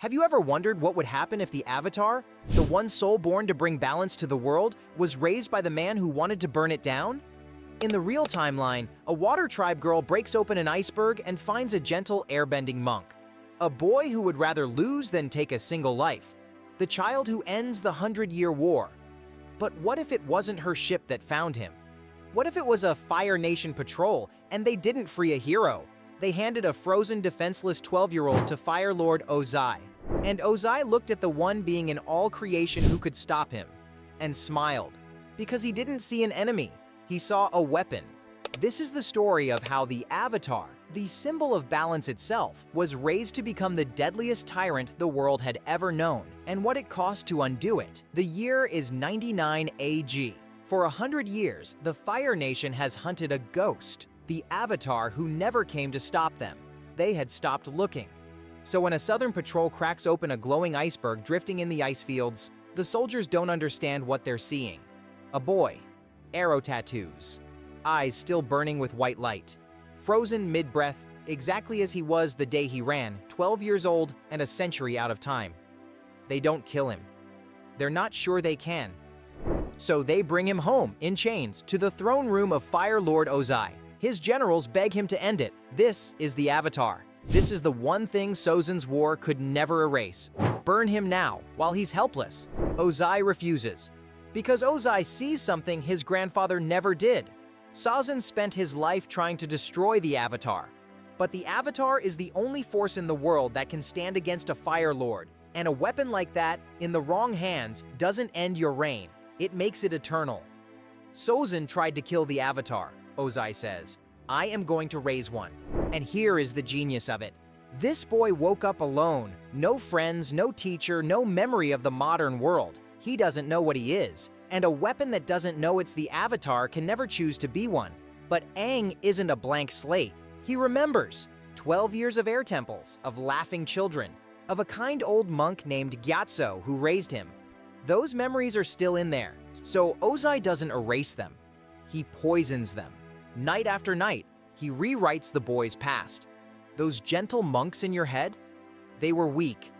Have you ever wondered what would happen if the Avatar, the one soul born to bring balance to the world, was raised by the man who wanted to burn it down? In the real timeline, a water tribe girl breaks open an iceberg and finds a gentle airbending monk. A boy who would rather lose than take a single life. The child who ends the 100-Year War. But what if it wasn't her ship that found him? What if it was a Fire Nation patrol and they didn't free a hero? They handed a frozen, defenseless 12-year-old to Fire Lord Ozai. And Ozai looked at the one being in all creation who could stop him, and smiled. Because he didn't see an enemy, he saw a weapon. This is the story of how the Avatar, the symbol of balance itself, was raised to become the deadliest tyrant the world had ever known, and what it cost to undo it. The year is 99 AG. For 100 years, the Fire Nation has hunted a ghost, the Avatar who never came to stop them. They had stopped looking. So when a southern patrol cracks open a glowing iceberg drifting in the ice fields, the soldiers don't understand what they're seeing. A boy, arrow tattoos, eyes still burning with white light, frozen mid-breath, exactly as he was the day he ran, 12 years old and a century out of time. They don't kill him. They're not sure they can. So they bring him home, in chains, to the throne room of Fire Lord Ozai. His generals beg him to end it. This is the Avatar. This is the one thing Sozin's war could never erase. Burn him now, while he's helpless. Ozai refuses. Because Ozai sees something his grandfather never did. Sozin spent his life trying to destroy the Avatar. But the Avatar is the only force in the world that can stand against a Fire Lord. And a weapon like that, in the wrong hands, doesn't end your reign. It makes it eternal. Sozin tried to kill the Avatar, Ozai says. I am going to raise one. And here is the genius of it. This boy woke up alone. No friends, no teacher, no memory of the modern world. He doesn't know what he is. And a weapon that doesn't know it's the Avatar can never choose to be one. But Aang isn't a blank slate. He remembers 12 years of air temples, of laughing children, of a kind old monk named Gyatso who raised him. Those memories are still in there. So Ozai doesn't erase them. He poisons them. Night after night, he rewrites the boy's past. Those gentle monks in your head? They were weak.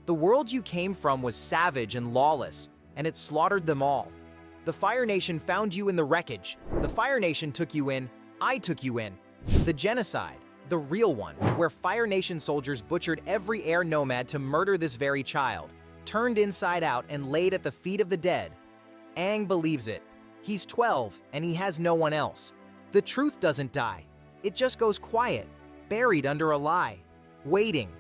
The world you came from was savage and lawless, and it slaughtered them all. The Fire Nation found you in the wreckage. The Fire Nation took you in, I took you in. The genocide, the real one, where Fire Nation soldiers butchered every Air Nomad to murder this very child, turned inside out and laid at the feet of the dead. Aang believes it. He's 12, and he has no one else. The truth doesn't die. It just goes quiet, buried under a lie, waiting.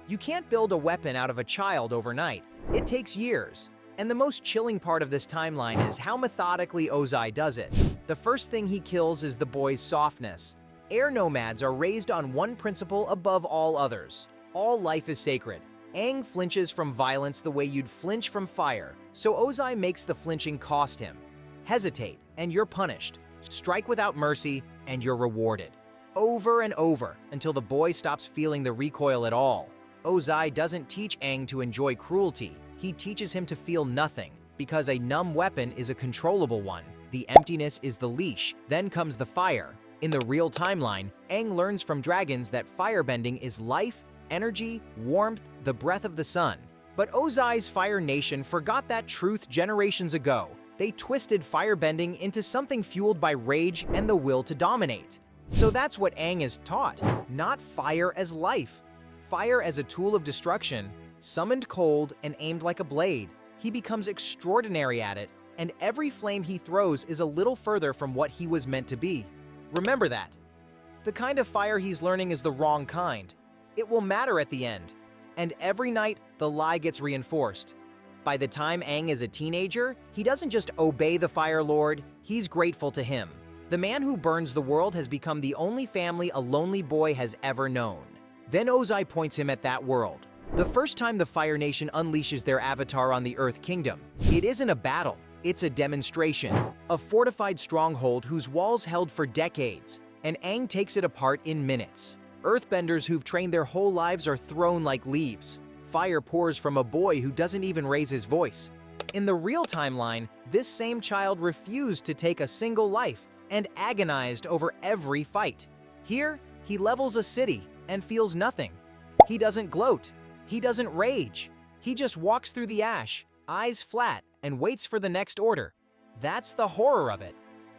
You can't build a weapon out of a child overnight. It takes years. And the most chilling part of this timeline is how methodically Ozai does it. The first thing he kills is the boy's softness. Air Nomads are raised on one principle above all others. All life is sacred. Aang flinches from violence the way you'd flinch from fire, so Ozai makes the flinching cost him. Hesitate, and you're punished. Strike without mercy, and you're rewarded. Over and over, until the boy stops feeling the recoil at all. Ozai doesn't teach Aang to enjoy cruelty. He teaches him to feel nothing, because a numb weapon is a controllable one. The emptiness is the leash, then comes the fire. In the real timeline, Aang learns from dragons that firebending is life, energy, warmth, the breath of the sun. But Ozai's Fire Nation forgot that truth generations ago. They twisted firebending into something fueled by rage and the will to dominate. So that's what Aang is taught, not fire as life. Fire as a tool of destruction, summoned cold and aimed like a blade. He becomes extraordinary at it, and every flame he throws is a little further from what he was meant to be. Remember that. The kind of fire he's learning is the wrong kind. It will matter at the end. And every night, the lie gets reinforced. By the time Aang is a teenager, he doesn't just obey the Fire Lord, he's grateful to him. The man who burns the world has become the only family a lonely boy has ever known. Then Ozai points him at that world. The first time the Fire Nation unleashes their avatar on the Earth Kingdom, it isn't a battle, it's a demonstration. A fortified stronghold whose walls held for decades, and Aang takes it apart in minutes. Earthbenders who've trained their whole lives are thrown like leaves. Fire pours from a boy who doesn't even raise his voice. In the real timeline, this same child refused to take a single life and agonized over every fight. Here, he levels a city and feels nothing. He doesn't gloat. He doesn't rage. He just walks through the ash, eyes flat, and waits for the next order. That's the horror of it.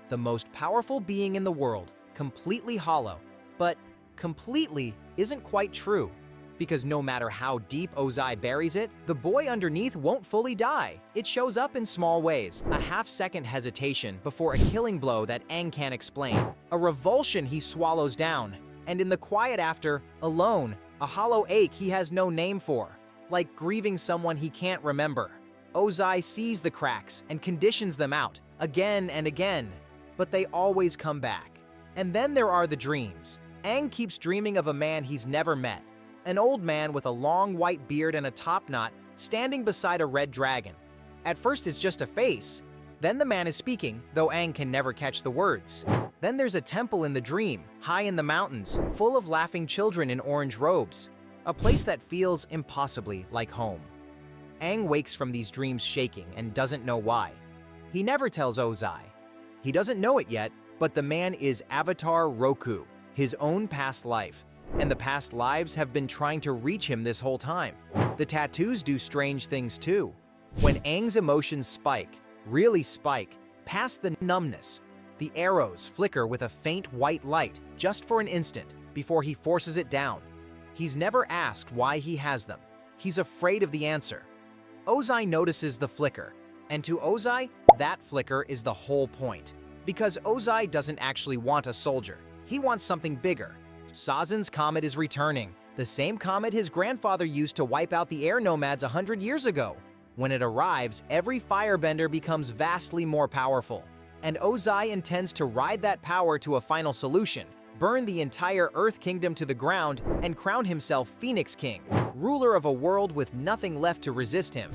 The most powerful being in the world, completely hollow. But completely isn't quite true, because no matter how deep Ozai buries it, the boy underneath won't fully die. It shows up in small ways. A half-second hesitation before a killing blow that Aang can't explain. A revulsion he swallows down. And in the quiet after, alone, a hollow ache he has no name for. Like grieving someone he can't remember. Ozai sees the cracks and conditions them out, again and again. But they always come back. And then there are the dreams. Aang keeps dreaming of a man he's never met. An old man with a long white beard and a topknot standing beside a red dragon. At first it's just a face. Then the man is speaking, though Aang can never catch the words. Then there's a temple in the dream, high in the mountains, full of laughing children in orange robes. A place that feels impossibly like home. Aang wakes from these dreams shaking and doesn't know why. He never tells Ozai. He doesn't know it yet, but the man is Avatar Roku, his own past life. And the past lives have been trying to reach him this whole time. The tattoos do strange things too. When Aang's emotions spike, really spike, past the numbness, the arrows flicker with a faint white light just for an instant before he forces it down. He's never asked why he has them. He's afraid of the answer. Ozai notices the flicker, and to Ozai, that flicker is the whole point. Because Ozai doesn't actually want a soldier. He wants something bigger. Sozin's comet is returning, the same comet his grandfather used to wipe out the Air Nomads 100 years ago. When it arrives, every firebender becomes vastly more powerful. And Ozai intends to ride that power to a final solution, burn the entire Earth Kingdom to the ground, and crown himself Phoenix King, ruler of a world with nothing left to resist him.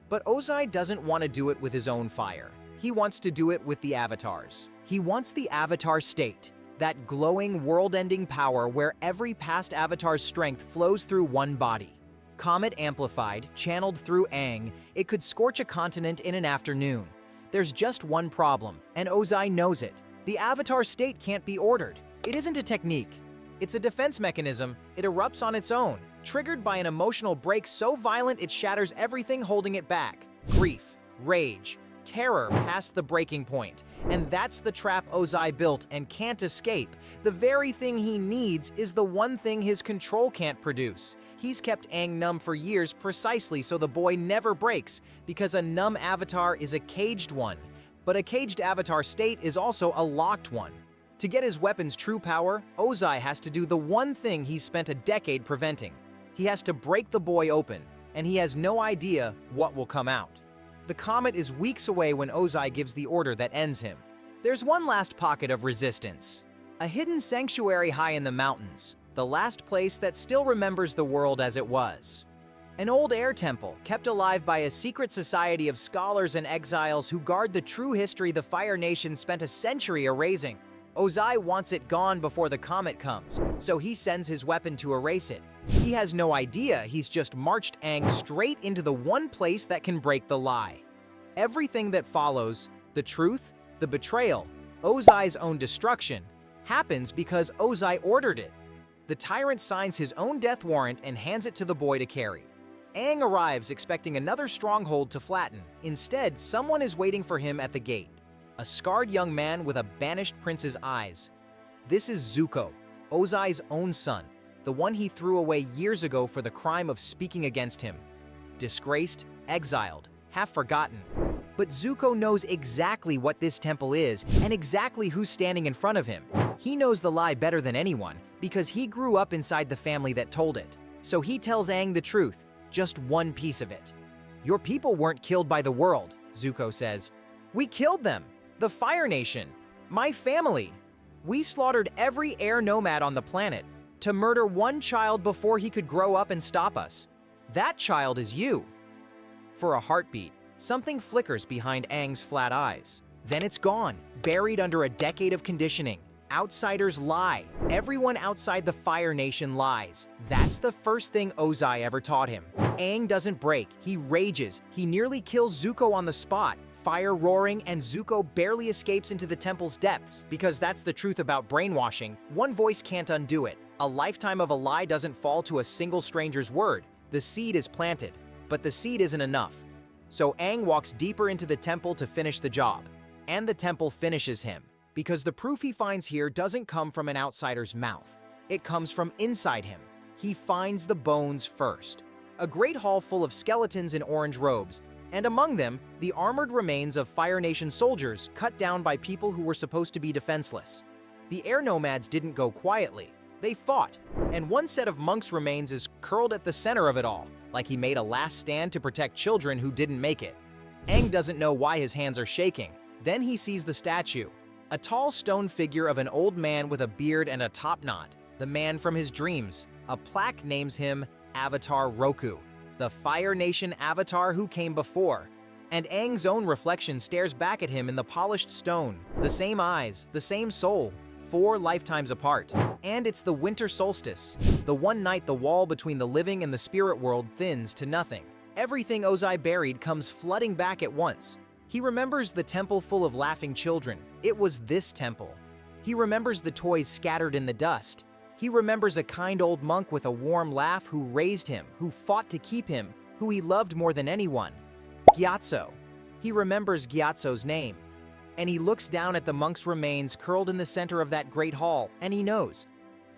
But Ozai doesn't want to do it with his own fire. He wants to do it with the Avatars. He wants the Avatar state. That glowing, world-ending power where every past Avatar's strength flows through one body. Comet amplified, channeled through Aang, it could scorch a continent in an afternoon. There's just one problem, and Ozai knows it. The Avatar state can't be ordered. It isn't a technique. It's a defense mechanism. It erupts on its own, triggered by an emotional break so violent it shatters everything holding it back. Grief, rage, terror past the breaking point. And that's the trap Ozai built and can't escape. The very thing he needs is the one thing his control can't produce. He's kept Aang numb for years precisely so the boy never breaks, because a numb avatar is a caged one. But a caged avatar state is also a locked one. To get his weapon's true power, Ozai has to do the one thing he's spent a decade preventing. He has to break the boy open, and he has no idea what will come out. The comet is weeks away when Ozai gives the order that ends him. There's one last pocket of resistance. A hidden sanctuary high in the mountains, the last place that still remembers the world as it was. An old air temple kept alive by a secret society of scholars and exiles who guard the true history the Fire Nation spent a century erasing. Ozai wants it gone before the comet comes, so he sends his weapon to erase it. He has no idea he's just marched Aang straight into the one place that can break the lie. Everything that follows, the truth, the betrayal, Ozai's own destruction, happens because Ozai ordered it. The tyrant signs his own death warrant and hands it to the boy to carry. Aang arrives expecting another stronghold to flatten. Instead, someone is waiting for him at the gate. A scarred young man with a banished prince's eyes. This is Zuko, Ozai's own son, the one he threw away years ago for the crime of speaking against him. Disgraced, exiled, half forgotten. But Zuko knows exactly what this temple is and exactly who's standing in front of him. He knows the lie better than anyone because he grew up inside the family that told it. So he tells Aang the truth, just one piece of it. Your people weren't killed by the world, Zuko says. We killed them. The Fire Nation. My family. We slaughtered every air nomad on the planet to murder one child before he could grow up and stop us. That child is you. For a heartbeat, something flickers behind Aang's flat eyes. Then it's gone, buried under a decade of conditioning. Outsiders lie. Everyone outside the Fire Nation lies. That's the first thing Ozai ever taught him. Aang doesn't break. He rages. He nearly kills Zuko on the spot. Fire roaring, and Zuko barely escapes into the temple's depths. Because that's the truth about brainwashing. One voice can't undo it. A lifetime of a lie doesn't fall to a single stranger's word. The seed is planted, but the seed isn't enough. So Aang walks deeper into the temple to finish the job, and the temple finishes him, because the proof he finds here doesn't come from an outsider's mouth. It comes from inside him. He finds the bones first. A great hall full of skeletons in orange robes, and among them, the armored remains of Fire Nation soldiers cut down by people who were supposed to be defenseless. The Air Nomads didn't go quietly. They fought, and one set of monks' remains is curled at the center of it all, like he made a last stand to protect children who didn't make it. Aang doesn't know why his hands are shaking. Then he sees the statue, a tall stone figure of an old man with a beard and a top knot, the man from his dreams. A plaque names him Avatar Roku, the Fire Nation avatar who came before. And Aang's own reflection stares back at him in the polished stone. The same eyes, the same soul, 4 lifetimes apart. And it's the winter solstice, the one night the wall between the living and the spirit world thins to nothing. Everything Ozai buried comes flooding back at once. He remembers the temple full of laughing children. It was this temple. He remembers the toys scattered in the dust. He remembers a kind old monk with a warm laugh who raised him, who fought to keep him, who he loved more than anyone. Gyatso. He remembers Gyatso's name. And he looks down at the monk's remains curled in the center of that great hall, and he knows.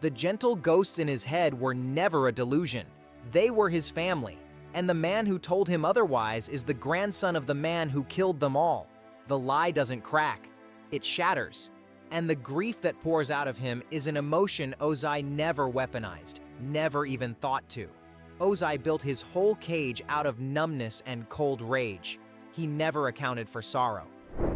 The gentle ghosts in his head were never a delusion. They were his family. And the man who told him otherwise is the grandson of the man who killed them all. The lie doesn't crack. It shatters. And the grief that pours out of him is an emotion Ozai never weaponized, never even thought to. Ozai built his whole cage out of numbness and cold rage. He never accounted for sorrow.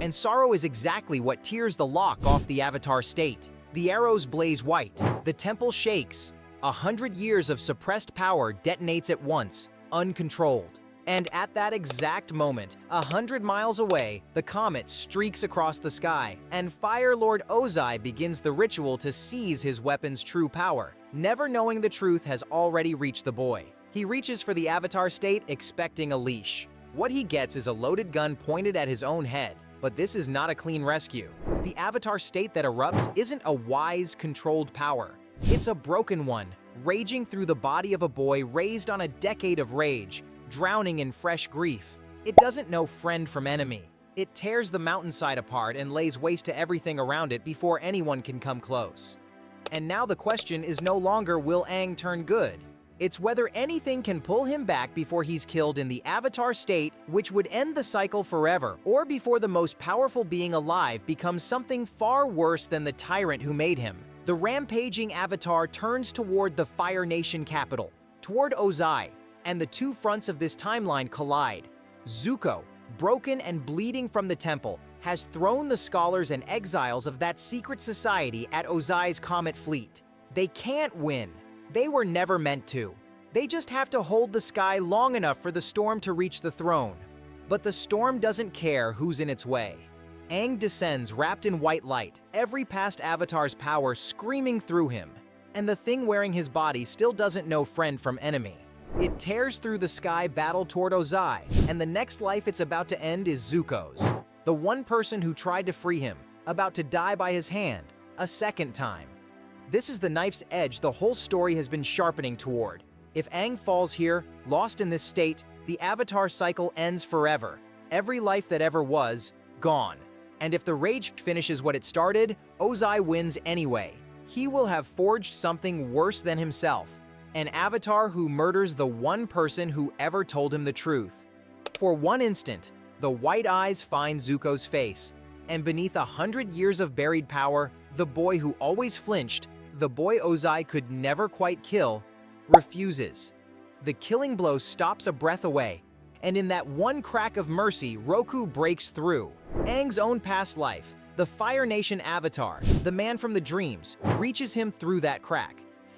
And sorrow is exactly what tears the lock off the Avatar state. The arrows blaze white. The temple shakes. 100 years of suppressed power detonates at once, uncontrolled. And at that exact moment, 100 miles away, the comet streaks across the sky, and Fire Lord Ozai begins the ritual to seize his weapon's true power. Never knowing the truth has already reached the boy. He reaches for the Avatar state, expecting a leash. What he gets is a loaded gun pointed at his own head. But this is not a clean rescue. The Avatar state that erupts isn't a wise, controlled power. It's a broken one, raging through the body of a boy raised on a decade of rage, drowning in fresh grief. It doesn't know friend from enemy. It tears the mountainside apart and lays waste to everything around it before anyone can come close. And now the question is no longer will Aang turn good? It's whether anything can pull him back before he's killed in the Avatar state, which would end the cycle forever, or before the most powerful being alive becomes something far worse than the tyrant who made him. The rampaging Avatar turns toward the Fire Nation capital, toward Ozai, and the two fronts of this timeline collide. Zuko, broken and bleeding from the temple, has thrown the scholars and exiles of that secret society at Ozai's comet fleet. They can't win. They were never meant to. They just have to hold the sky long enough for the storm to reach the throne. But the storm doesn't care who's in its way. Aang descends wrapped in white light, every past Avatar's power screaming through him. And the thing wearing his body still doesn't know friend from enemy. It tears through the sky battle toward Ozai, and the next life it's about to end is Zuko's. The one person who tried to free him, about to die by his hand, a second time. This is the knife's edge the whole story has been sharpening toward. If Aang falls here, lost in this state, the Avatar cycle ends forever. Every life that ever was, gone. And if the rage finishes what it started, Ozai wins anyway. He will have forged something worse than himself. An Avatar who murders the one person who ever told him the truth. For one instant, the white eyes find Zuko's face. And beneath 100 years of buried power, the boy who always flinched, the boy Ozai could never quite kill, refuses. The killing blow stops a breath away, and in that one crack of mercy, Roku breaks through. Aang's own past life, the Fire Nation Avatar, the man from the dreams, reaches him through that crack.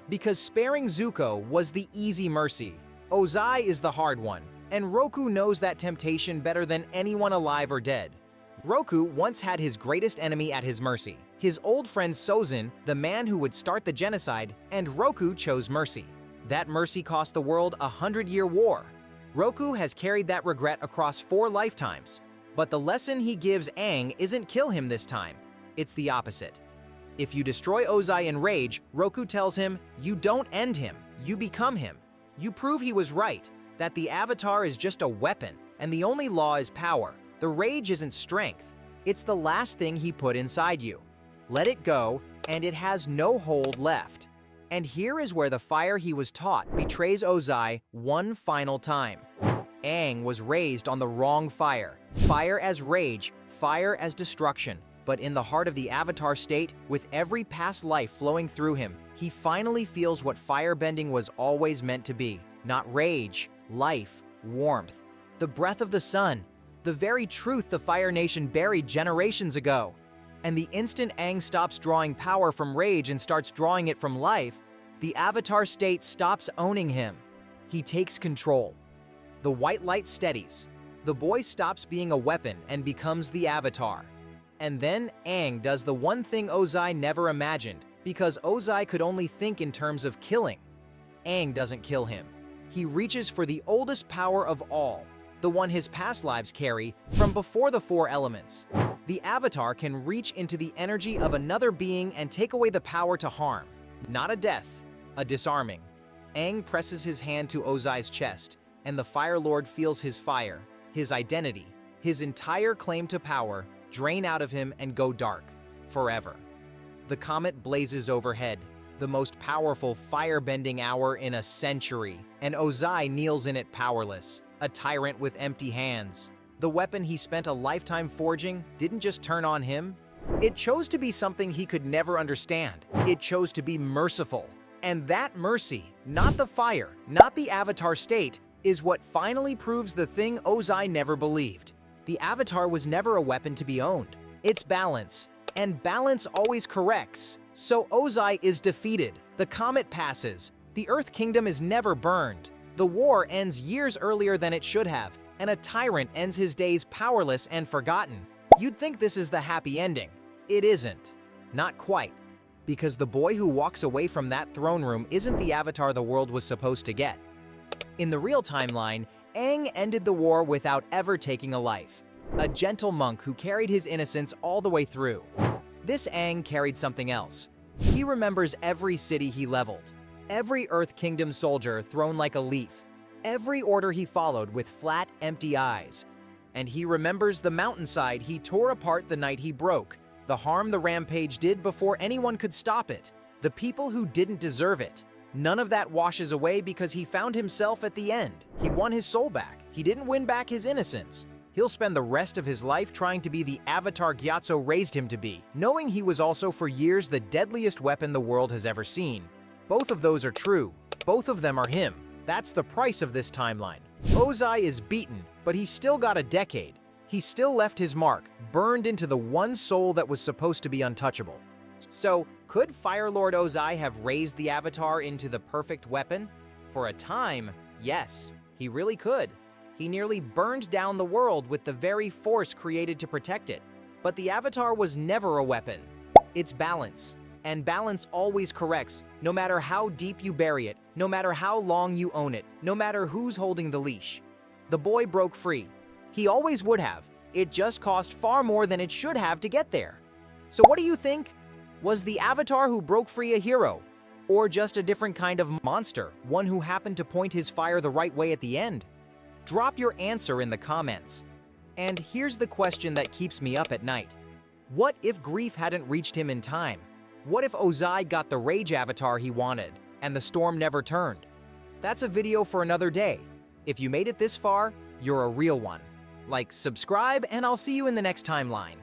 Because sparing Zuko was the easy mercy. Ozai is the hard one, and Roku knows that temptation better than anyone alive or dead. Roku once had his greatest enemy at his mercy. His old friend Sozin, the man who would start the genocide, and Roku chose mercy. That mercy cost the world a 100-year war. Roku has carried that regret across 4 lifetimes. But the lesson he gives Aang isn't kill him this time. It's the opposite. If you destroy Ozai in rage, Roku tells him, you don't end him, you become him. You prove he was right, that the Avatar is just a weapon, and the only law is power. The rage isn't strength. It's the last thing he put inside you. Let it go, and it has no hold left. And here is where the fire he was taught betrays Ozai one final time. Aang was raised on the wrong fire. Fire as rage, fire as destruction. But in the heart of the Avatar state, with every past life flowing through him, he finally feels what firebending was always meant to be. Not rage, life, warmth. The breath of the sun, the very truth the Fire Nation buried generations ago. And the instant Aang stops drawing power from rage and starts drawing it from life, the Avatar state stops owning him. He takes control. The white light steadies. The boy stops being a weapon and becomes the Avatar. And then Aang does the one thing Ozai never imagined, because Ozai could only think in terms of killing. Aang doesn't kill him. He reaches for the oldest power of all, the one his past lives carry from before the four elements. The Avatar can reach into the energy of another being and take away the power to harm. Not a death, a disarming. Aang presses his hand to Ozai's chest, and the Fire Lord feels his fire, his identity, his entire claim to power drain out of him and go dark, forever. The comet blazes overhead, the most powerful fire-bending hour in a century, and Ozai kneels in it powerless, a tyrant with empty hands. The weapon he spent a lifetime forging didn't just turn on him. It chose to be something he could never understand. It chose to be merciful. And that mercy, not the fire, not the Avatar state, is what finally proves the thing Ozai never believed. The Avatar was never a weapon to be owned. It's balance. And balance always corrects. So Ozai is defeated. The comet passes. The Earth Kingdom is never burned. The war ends years earlier than it should have, and a tyrant ends his days powerless and forgotten. You'd think this is the happy ending. It isn't. Not quite. Because the boy who walks away from that throne room isn't the Avatar the world was supposed to get. In the real timeline, Aang ended the war without ever taking a life. A gentle monk who carried his innocence all the way through. This Aang carried something else. He remembers every city he leveled, every Earth Kingdom soldier thrown like a leaf, every order he followed with flat, empty eyes. And he remembers the mountainside he tore apart the night he broke, the harm the rampage did before anyone could stop it, the people who didn't deserve it. None of that washes away because he found himself at the end. He won his soul back. He didn't win back his innocence. He'll spend the rest of his life trying to be the Avatar Gyatso raised him to be, knowing he was also for years the deadliest weapon the world has ever seen. Both of those are true. Both of them are him. That's the price of this timeline. Ozai is beaten, but he's still got a decade. He still left his mark, burned into the one soul that was supposed to be untouchable. So, could Fire Lord Ozai have raised the Avatar into the perfect weapon? For a time, yes, he really could. He nearly burned down the world with the very force created to protect it. But the Avatar was never a weapon. It's balance. And balance always corrects, no matter how deep you bury it, no matter how long you own it, no matter who's holding the leash. The boy broke free. He always would have. It just cost far more than it should have to get there. So what do you think? Was the Avatar who broke free a hero? Or just a different kind of monster, one who happened to point his fire the right way at the end? Drop your answer in the comments. And here's the question that keeps me up at night. What if grief hadn't reached him in time? What if Ozai got the rage avatar he wanted, and the storm never turned? That's a video for another day. If you made it this far, you're a real one. Like, subscribe, and I'll see you in the next timeline.